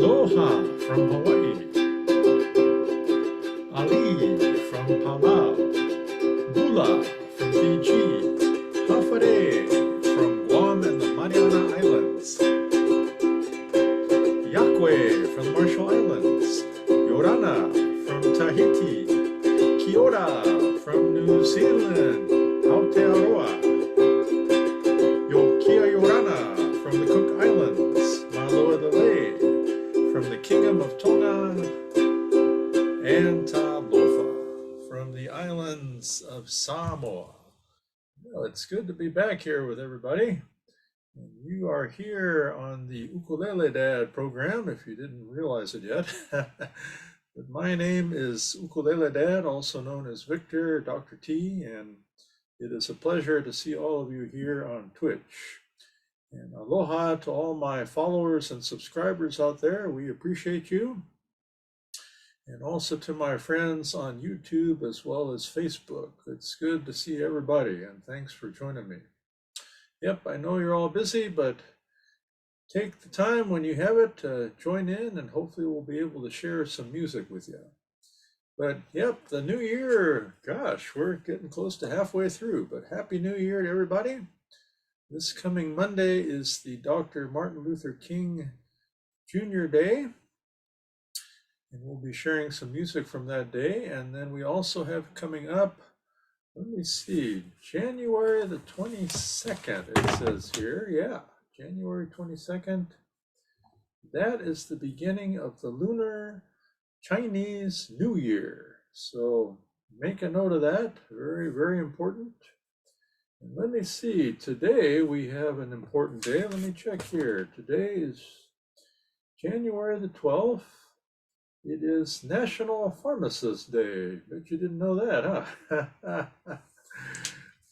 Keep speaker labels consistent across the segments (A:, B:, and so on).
A: Aloha from Hawaii, Ali from Palau, Bula from Fiji, Hafare from Guam and the Mariana Islands, Yakwe from the Marshall Islands, Yorana from Tahiti, Kiora from New Zealand, Aotearoa, Yokia Yorana from the Cook Islands, Maloa from the Kingdom of Tonga, and Talofa from the islands of Samoa. Well, it's good to be back here with everybody. And you are here on the Ukulele Dad program, if you didn't realize it yet. But my name is Ukulele Dad, also known as Victor, Dr. T, and it is a pleasure to see all of you here on Twitch. And aloha to all my followers and subscribers out there. We appreciate you. And also to my friends on YouTube as well as Facebook. It's good to see everybody, and thanks for joining me. Yep, I know you're all busy, but take the time when you have it to join in, and hopefully we'll be able to share some music with you. But yep, the new year, gosh, we're getting close to halfway through, but Happy New Year to everybody. This coming Monday is the Dr. Martin Luther King Jr. Day, and we'll be sharing some music from that day. And then we also have coming up, let me see, January the 22nd, it says here. Yeah, January 22nd. That is the beginning of the Lunar Chinese New Year. So make a note of that, very, very important. And let me see, today we have an important day. Let me check here. Today is January the 12th. It is National Pharmacist Day. Bet you didn't know that, huh?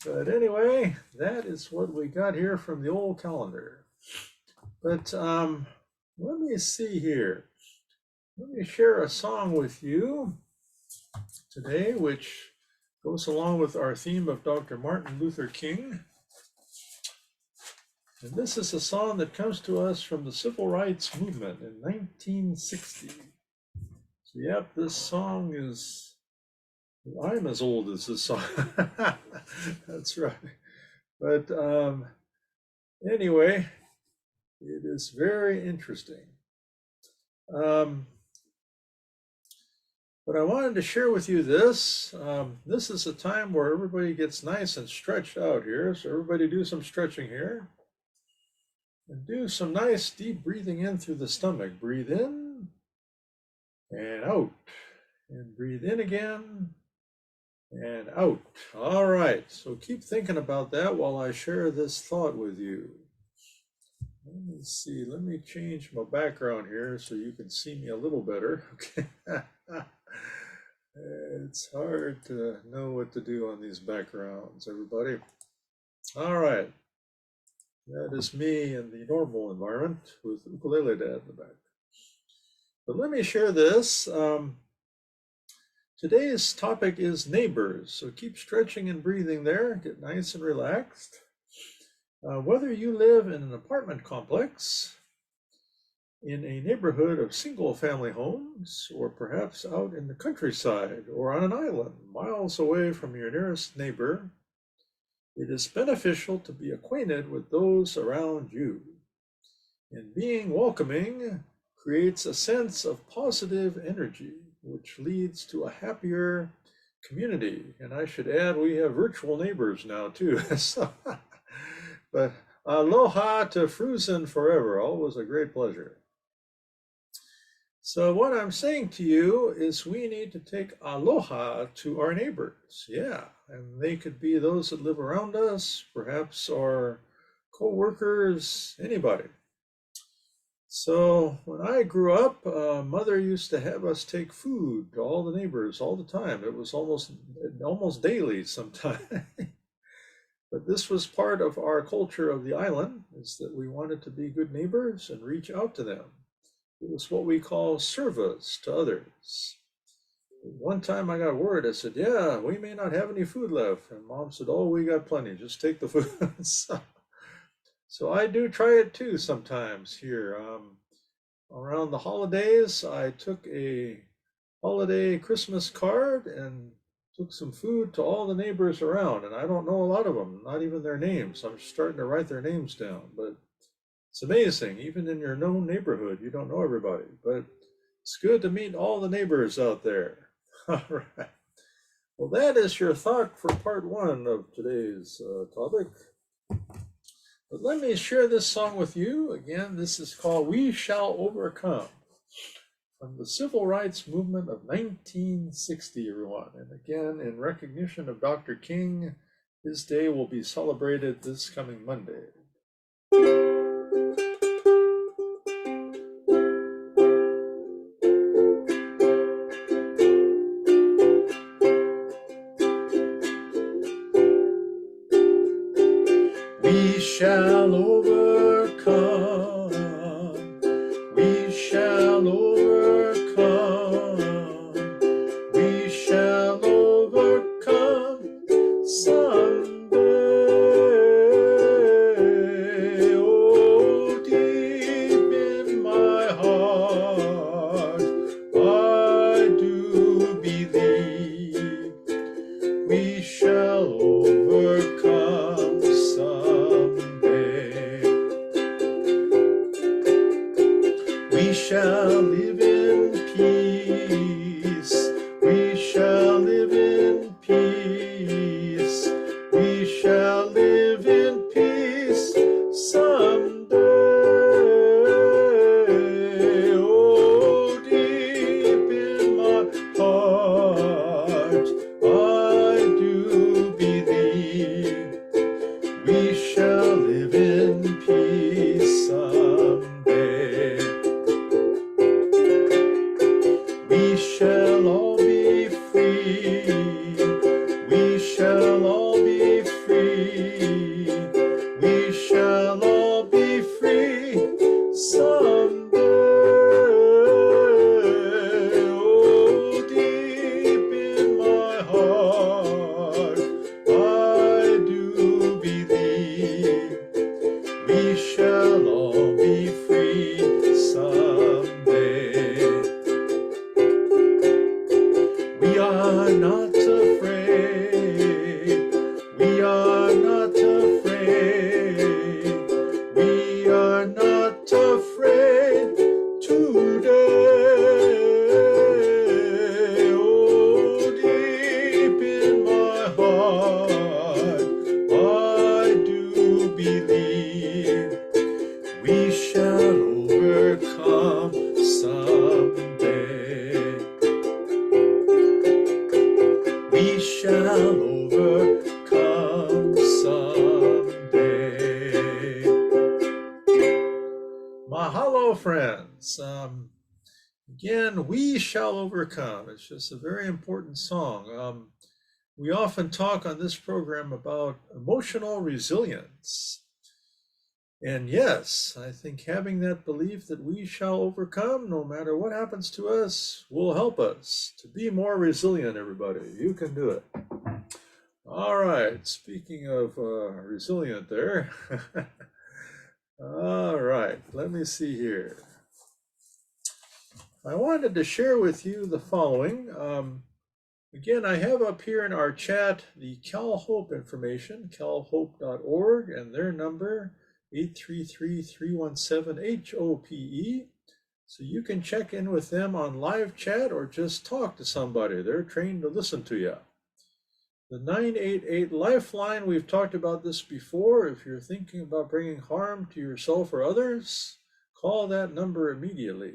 A: But anyway, that is what we got here from the old calendar. But let me see here. Let me share a song with you today, which goes along with our theme of Dr. Martin Luther King. And this is a song that comes to us from the Civil Rights Movement in 1960. So yep, this song is, I'm as old as this song. That's right. But anyway, it is very interesting. But I wanted to share with you this. This is a time where everybody gets nice and stretched out here. So everybody do some stretching here. And do some nice deep breathing in through the stomach. Breathe in and out. And breathe in again and out. All right. So keep thinking about that while I share this thought with you. Let me see. Let me change my background here so you can see me a little better. Okay. It's hard to know what to do on these backgrounds, everybody. All right. That is me in the normal environment with Ukulele Dad in the back. But let me share this. Today's topic is neighbors. So keep stretching and breathing there. Get nice and relaxed. Whether you live in an apartment complex, in a neighborhood of single-family homes, or perhaps out in the countryside or on an island, miles away from your nearest neighbor, it is beneficial to be acquainted with those around you. And being welcoming creates a sense of positive energy, which leads to a happier community. And I should add, we have virtual neighbors now too. But aloha to Fruzen forever, always a great pleasure. So what I'm saying to you is we need to take aloha to our neighbors. Yeah, and they could be those that live around us, perhaps our co-workers, anybody. So when I grew up, mother used to have us take food to all the neighbors all the time. It was almost daily sometimes. But this was part of our culture of the island, is that we wanted to be good neighbors and reach out to them. It was what we call service to others. One time I got word, I said, yeah, we may not have any food left. And Mom said, oh, we got plenty, just take the food. So I do try it too sometimes here. around the holidays, I took a holiday Christmas card and took some food to all the neighbors around. And I don't know a lot of them, not even their names. I'm starting to write their names down. But it's amazing, even in your known neighborhood, you don't know everybody. But it's good to meet all the neighbors out there. All right. Well, that is your thought for part one of today's topic. But let me share this song with you. Again, this is called We Shall Overcome, from the Civil Rights Movement of 1960, everyone. And again, in recognition of Dr. King, his day will be celebrated this coming Monday. We shall overcome. We shall overcome. We shall overcome someday. Oh, deep in my heart, I do believe we shall overcome someday. We shall live in peace. We shall live in peace. We shall live in peace someday. Oh, deep in my heart, I do believe we shall live in peace someday. We shall all be free. We shall all be free. We shall all be free someday. Oh, deep in my heart, I do believe we shall all be free someday. We are not afraid. We are not afraid. We are not afraid today. Oh, deep in my heart, I do believe we shall overcome someday. We shall overcome someday. Mahalo, friends. Again, we shall overcome. It's just a very important song. We often talk on this program about emotional resilience. And yes, I think having that belief that we shall overcome, no matter what happens to us, will help us to be more resilient, everybody. You can do it. All right, speaking of resilient there. All right, let me see here. I wanted to share with you the following. Again, I have up here in our chat the CalHope information, calhope.org, and their number 833-317-HOPE. So you can check in with them on live chat or just talk to somebody. They're trained to listen to you. The 988 Lifeline, we've talked about this before. If you're thinking about bringing harm to yourself or others, call that number immediately.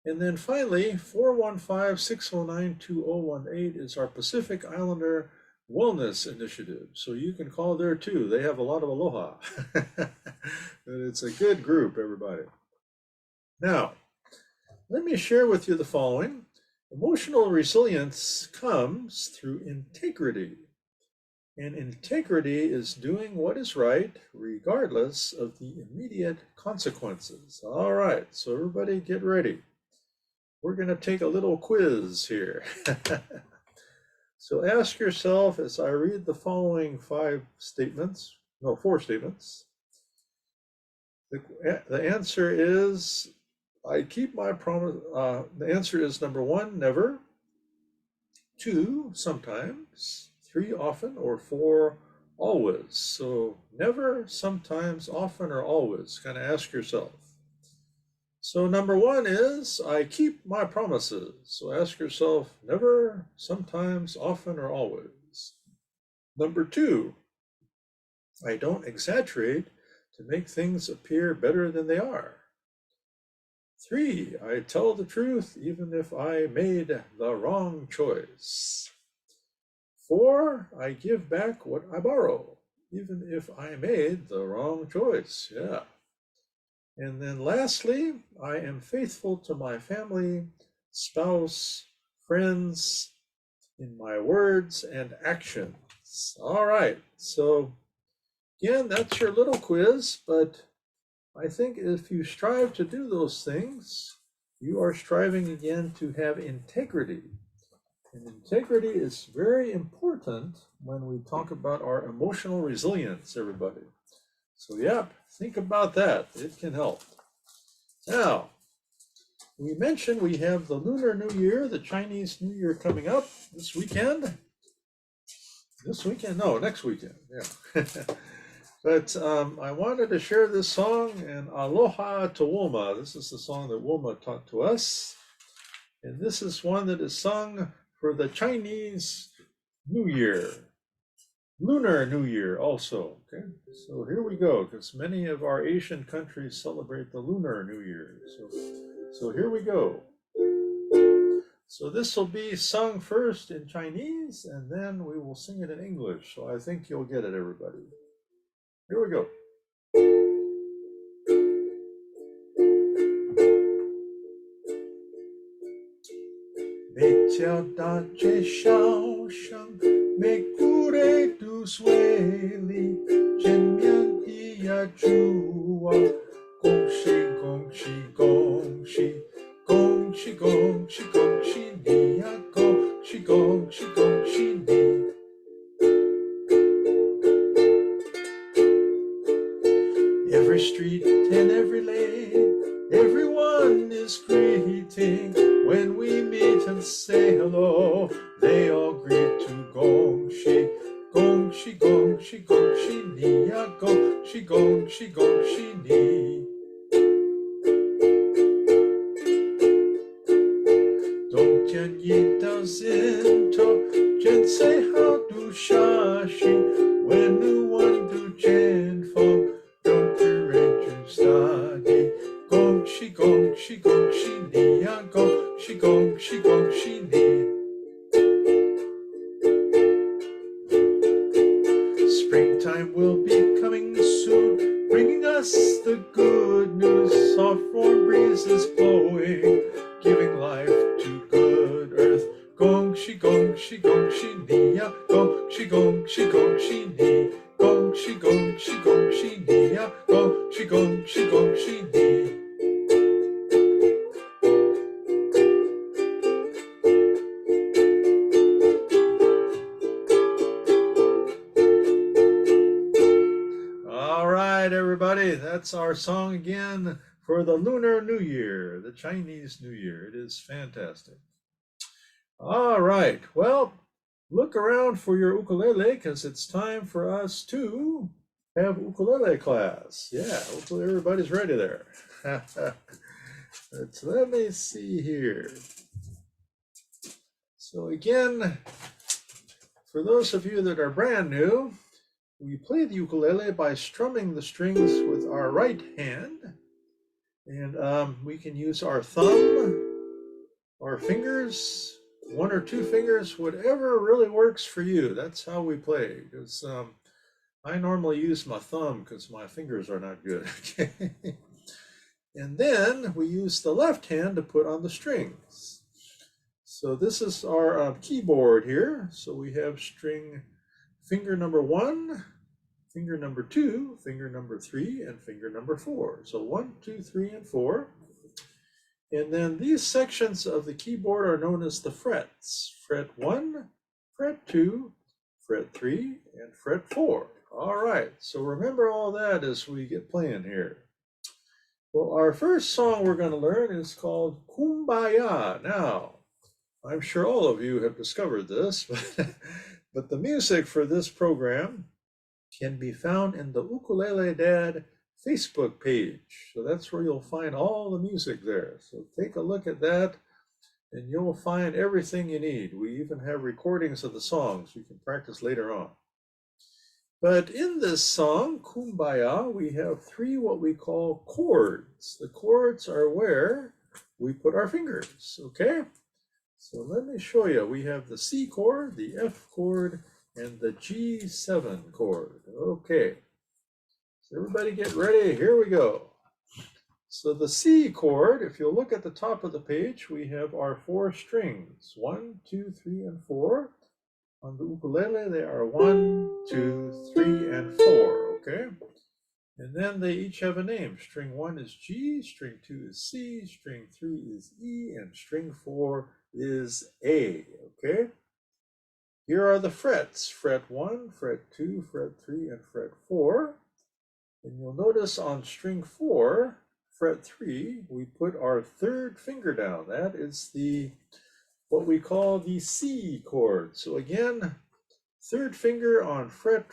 A: And then finally, 415-609-2018 is our Pacific Islander Wellness Initiative. So you can call there too. They have a lot of aloha. It's a good group, everybody. Now, let me share with you the following. Emotional resilience comes through integrity. And integrity is doing what is right, regardless of the immediate consequences. All right, so everybody get ready. We're going to take a little quiz here. So ask yourself as I read the following four statements. The answer is, I keep my promise. The answer is number one, never. Two, sometimes. Three, often. Or four, always. So never, sometimes, often, or always. Kind of ask yourself. So number one is I keep my promises. So ask yourself never, sometimes, often, or always. Number two, I don't exaggerate to make things appear better than they are. Three, I tell the truth even if I made the wrong choice. Four, I give back what I borrow, even if I made the wrong choice. Yeah. And then lastly, I am faithful to my family, spouse, friends, in my words and actions. All right. So again, that's your little quiz, but I think if you strive to do those things, you are striving again to have integrity. And integrity is very important when we talk about our emotional resilience, everybody. So, yep, think about that. It can help. Now, we mentioned we have the Lunar New Year, the Chinese New Year coming up this weekend. This weekend? No, next weekend. Yeah. But I wanted to share this song, and Aloha to Woma. This is the song that Woma taught to us. And this is one that is sung for the Chinese New Year, Lunar New Year also. Okay, so here we go, because many of our Asian countries celebrate the Lunar New Year. So here we go. So this will be sung first in Chinese, and then we will sing it in English. So I think you'll get it, everybody. Here we go. 每条大街小巷，每户的都市里，见面的呀祝啊，恭喜恭喜恭喜，恭喜恭喜恭喜你呀，恭喜恭喜恭喜你。Every street and every lane, everyone is greeting. When we meet and say hello, they all greet to gong shi, gong shi, gong shi, gong shi ni ya, gong shi, gong shi, gong shi ni. 冬天一到尽头，见最好的消息。When new one do 见风。Study. 恭喜恭喜恭喜你呀！恭喜恭喜恭喜你！ Springtime will be coming soon, bringing us the good news. Soft warm breezes blowing, giving life to good earth. 恭喜恭喜恭喜你呀！恭喜恭喜恭喜你！恭喜恭喜恭喜你呀！恭喜恭喜恭喜你！ All right, everybody, that's our song again for the Lunar New Year, the Chinese New Year. It is fantastic. All right, well, look around for your ukulele because it's time for us to have ukulele class. Yeah, hopefully everybody's ready there. Let me see here. So again, for those of you that are brand new, we play the ukulele by strumming the strings with our right hand. And we can use our thumb, our fingers, one or two fingers, whatever really works for you. That's how we play. Because I normally use my thumb because my fingers are not good. Okay. And then we use the left hand to put on the strings. So this is our keyboard here. So we have string finger number 1, finger number 2, finger number 3, and finger number 4. So 1, 2, 3, and 4. And then these sections of the keyboard are known as the frets. Fret 1, fret 2, fret 3, and fret 4. All right, so remember all that as we get playing here. Well, our first song we're going to learn is called Kumbaya. Now, I'm sure all of you have discovered this, but the music for this program can be found in the Ukulele Dad Facebook page. So that's where you'll find all the music there. So take a look at that and you'll find everything you need. We even have recordings of the songs you can practice later on. But in this song, Kumbaya, we have three what we call chords. The chords are where we put our fingers, okay? So let me show you. We have the C chord, the F chord, and the G7 chord. Okay, so everybody get ready. Here we go. So the C chord, if you look at the top of the page, we have our four strings, 1, 2, 3, and 4. On the ukulele, they are 1, 2, 3, and 4, okay? And then they each have a name. String 1 is G, string 2 is C, string 3 is E, and string 4 is A, okay? Here are the frets, fret 1, fret 2, fret 3, and fret 4. And you'll notice on string 4, fret 3, we put our third finger down. That is what we call the C chord. So again, third finger on fret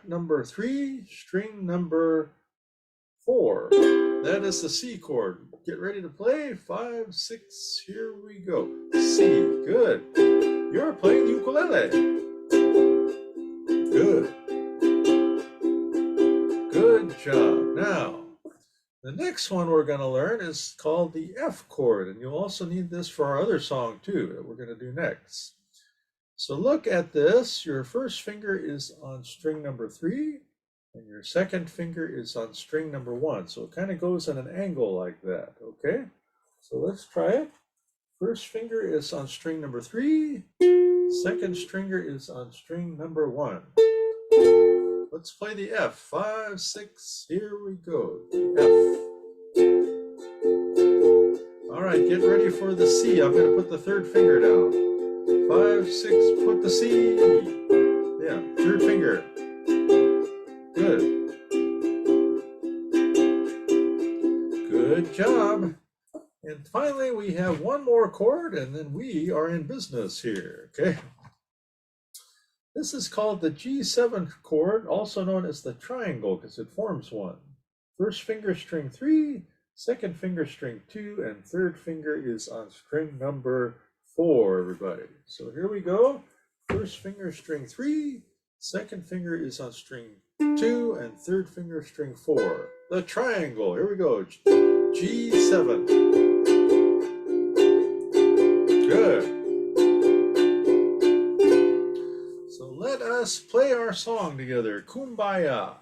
A: number 3, string number 4. That is the C chord. Get ready to play. 5, 6, here we go. C, good. You're playing the ukulele. Good. Good job. Now, the next one we're going to learn is called the F chord, and you'll also need this for our other song too that we're going to do next. So look at this. Your first finger is on string number 3, and your second finger is on string number 1. So it kind of goes at an angle like that, okay? So let's try it. First finger is on string number 3, second stringer is on string number 1. Let's play the F. 5, 6, here we go. The F. All right, get ready for the C. I'm going to put the third finger down. 5, 6, put the C. Yeah, third finger. Good. Good job. And finally, we have one more chord, and then we are in business here, okay? This is called the G7 chord, also known as the triangle, because it forms one. First finger, string 3, second finger, string 2, and third finger is on string number 4, everybody. So here we go. First finger, string 3, second finger is on string 2, and third finger, string 4. The triangle, here we go. G7. Good. So let us play our song together, Kumbaya.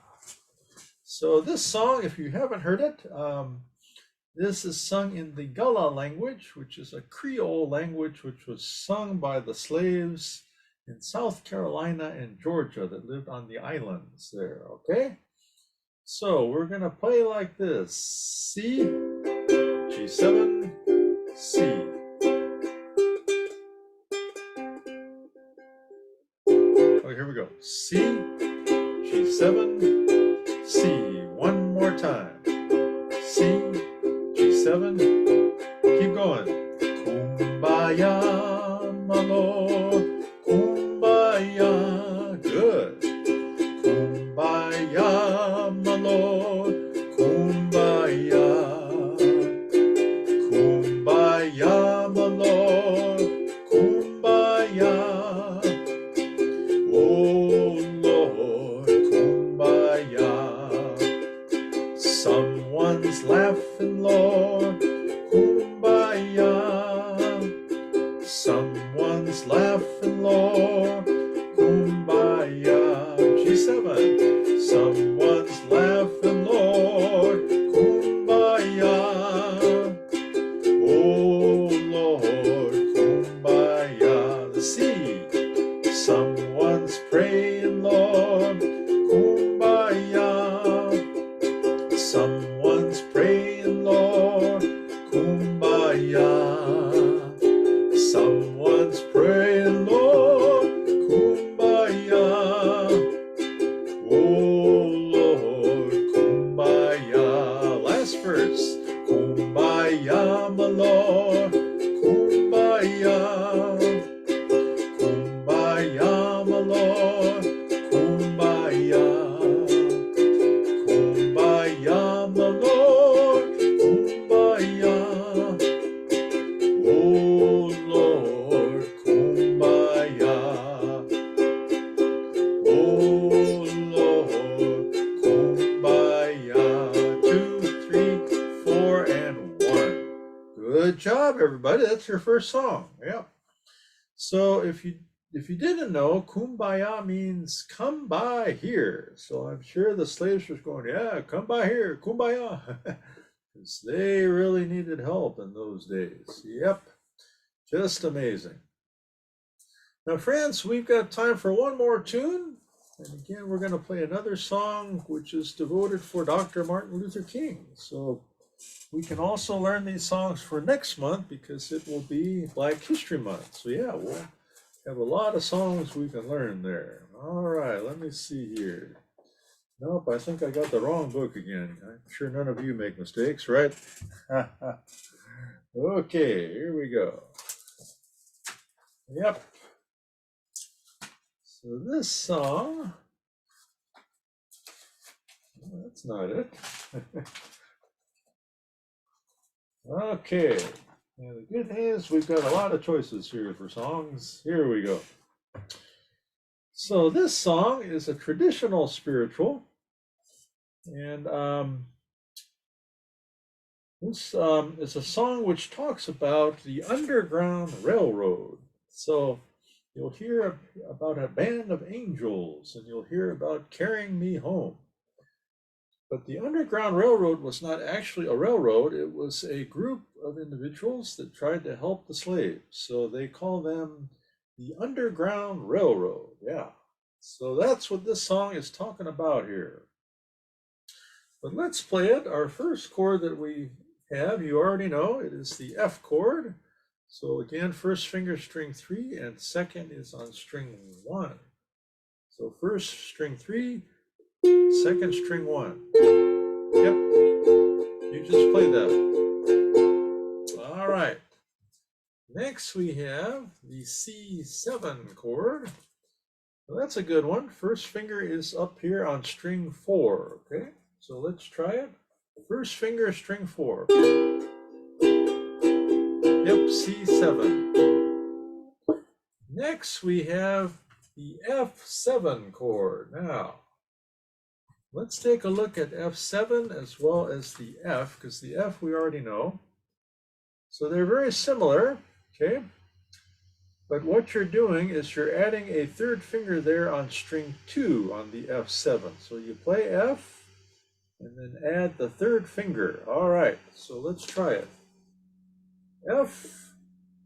A: So this song, if you haven't heard it, this is sung in the Gullah language, which is a Creole language which was sung by the slaves in South Carolina and Georgia that lived on the islands there, okay? So we're going to play like this. C, G7, C. Oh, here we go. C, G7, C. One more time. C, G7. Keep going. Kumbaya, my Lord. Kumbaya. Good. Kumbaya, my Lord. Kumbaya. Kumbaya, my Lord. Kumbaya. Oh Lord, Kumbaya. Someone's laughing, Lord. Kumbaya. Someone's laughing, my Lord, Kumbaya. Kumbaya, my Lord, Kumbaya. Kumbaya, my Lord, Kumbaya. Oh Lord, Kumbaya. Oh Lord, Kumbaya. 2, 3, 4, and 1. Good job, everybody. That's your first song. Yep. So if you didn't know, Kumbaya means come by here. So I'm sure the slaves were going, yeah, come by here, Kumbaya. Because they really needed help in those days. Yep, just amazing. Now, friends, we've got time for one more tune. And again, we're going to play another song which is devoted for Dr. Martin Luther King. So we can also learn these songs for next month because it will be Black History Month. So yeah, we'll have a lot of songs we can learn there. All right, let me see here. Nope, I think I got the wrong book again. I'm sure none of you make mistakes, right? Okay, here we go. Yep. So this song, well, that's not it. Okay, and the good thing is we've got a lot of choices here for songs. Here we go. So this song is a traditional spiritual, and this is a song which talks about the Underground Railroad. So you'll hear about a band of angels, and you'll hear about carrying me home. But the Underground Railroad was not actually a railroad. It was a group of individuals that tried to help the slaves. So they call them the Underground Railroad. Yeah. So that's what this song is talking about here. But let's play it. Our first chord that we have, you already know, it is the F chord. So again, first finger string 3 and second is on string 1. So first string 3, second string 1. Yep, you just played that. All right. Next we have the C7 chord. Well, that's a good one. First finger is up here on string 4. Okay, so let's try it. First finger, string 4. Yep, C7. Next we have the F7 chord. Now, let's take a look at F7 as well as the F, because the F we already know. So they're very similar, okay? But what you're doing is you're adding a third finger there on string 2 on the F7. So you play F and then add the third finger. All right, so let's try it. F,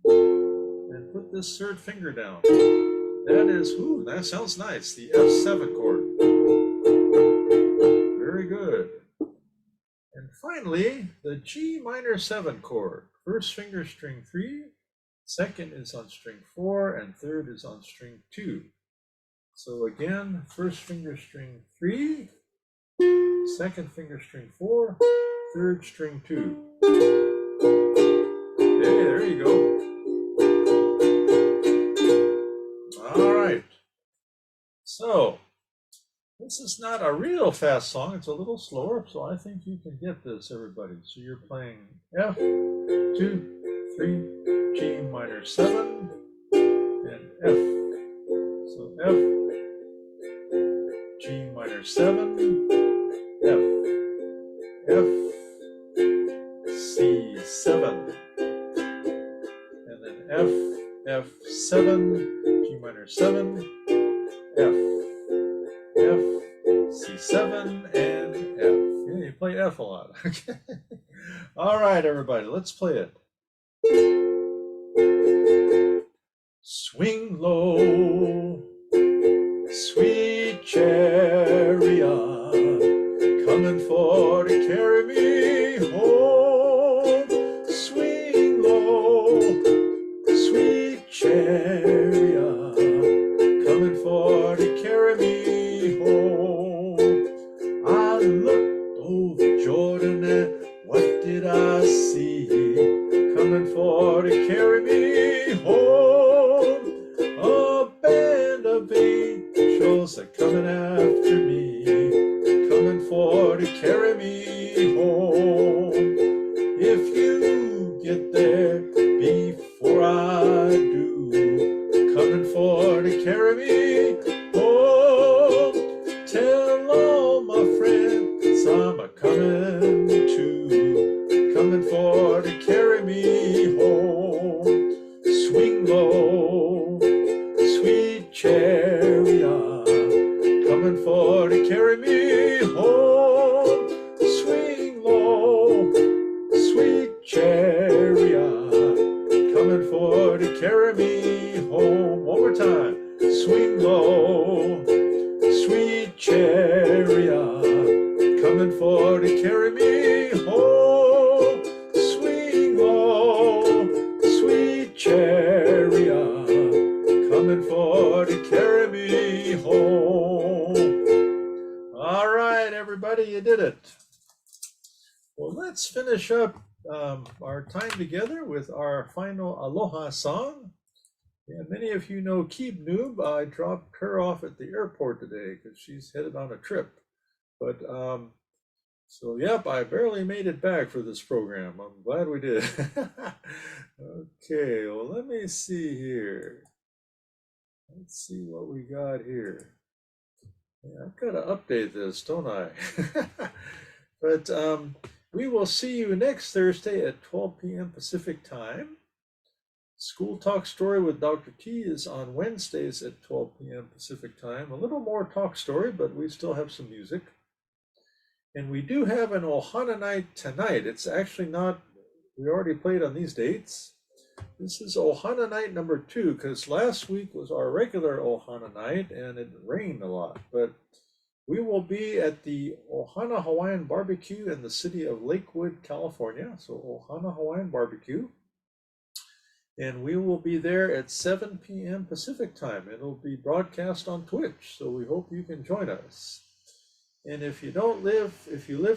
A: and put this third finger down. That is, ooh, that sounds nice, the F7 chord. Very good. And finally, the G minor 7 chord. First finger, string 3, second is on string 4, and third is on string 2. So again, first finger, string 3, second finger, string 4, third string 2. Okay, there you go. All right. So this is not a real fast song. It's a little slower, so I think you can get this, everybody. So you're playing F, 2, 3, G minor 7, and F. So F, G minor 7, F, F, C7, and then F, F7, G minor 7, F, F, C7, and F. Yeah, you play F a lot. Okay. All right, everybody, let's play it. Swing low, sweet chariot, coming for to carry me home. Swing low, sweet chariot, coming for to carry me home. I looked over Jordan and what did I see? coming for to carry me home. A band of angels are coming after me, coming for to carry me home. If you get there before I do, coming for to carry me home. Tell all my friends I'm a coming too, coming for to carry me home. Swing low, sweet chariot, coming for to carry me home. Swing low, sweet chariot, coming for to carry me home. One more time. Swing low, sweet chariot, coming for to carry me home. Swing low, sweet chariot, coming for to carry me home. All right, everybody, you did it. Well, let's finish up our time together with our final Aloha song. And many of you know Keeb Noob. I dropped her off at the airport today because she's headed on a trip. But so, yep, I barely made it back for this program. I'm glad we did. Okay, well, let me see here. Let's see what we got here. Yeah, I've got to update this, don't I? But we will see you next Thursday at 12 p.m. Pacific time. School Talk Story with Dr. T is on Wednesdays at 12 p.m. Pacific time. A little more talk story, but we still have some music. And we do have an Ohana night tonight. It's actually not, we already played on these dates. This is Ohana night number 2, because last week was our regular Ohana night and it rained a lot. But we will be at the Ohana Hawaiian Barbecue in the city of Lakewood, California. So Ohana Hawaiian Barbecue. And we will be there at 7 p.m. Pacific time. It'll be broadcast on Twitch, so we hope you can join us. And if you live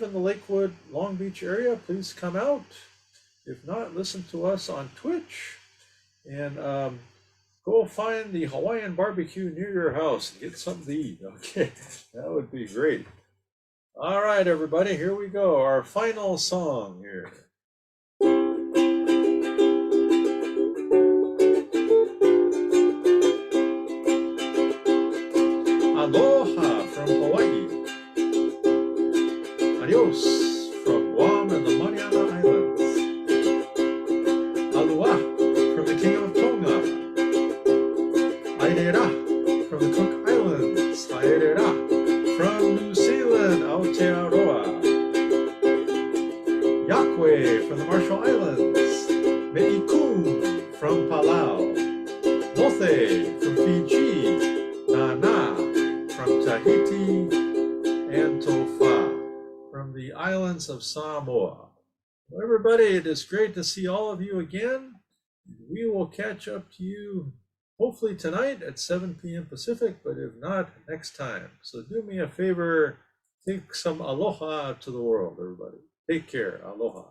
A: in the Lakewood, Long Beach area, please come out. If not, listen to us on Twitch. And go find the Hawaiian barbecue near your house and get something to eat. Okay, that would be great. All right, everybody, here we go. Our final song here. Aloha from Hawaii. Adios from Guam and the Mariana Islands. Aloha from the Kingdom of Tonga. Airera from the Cook Islands. Airera from New Zealand. Aotearoa. Yakwe from the Marshall Islands. Me'ikun from Palau. Mothe from Fiji. Nana from Tahiti, and Tofa from the islands of Samoa. Well, everybody, it is great to see all of you again. We will catch up to you hopefully tonight at 7 p.m. Pacific, but if not, next time. So do me a favor, take some aloha to the world, everybody. Take care. Aloha.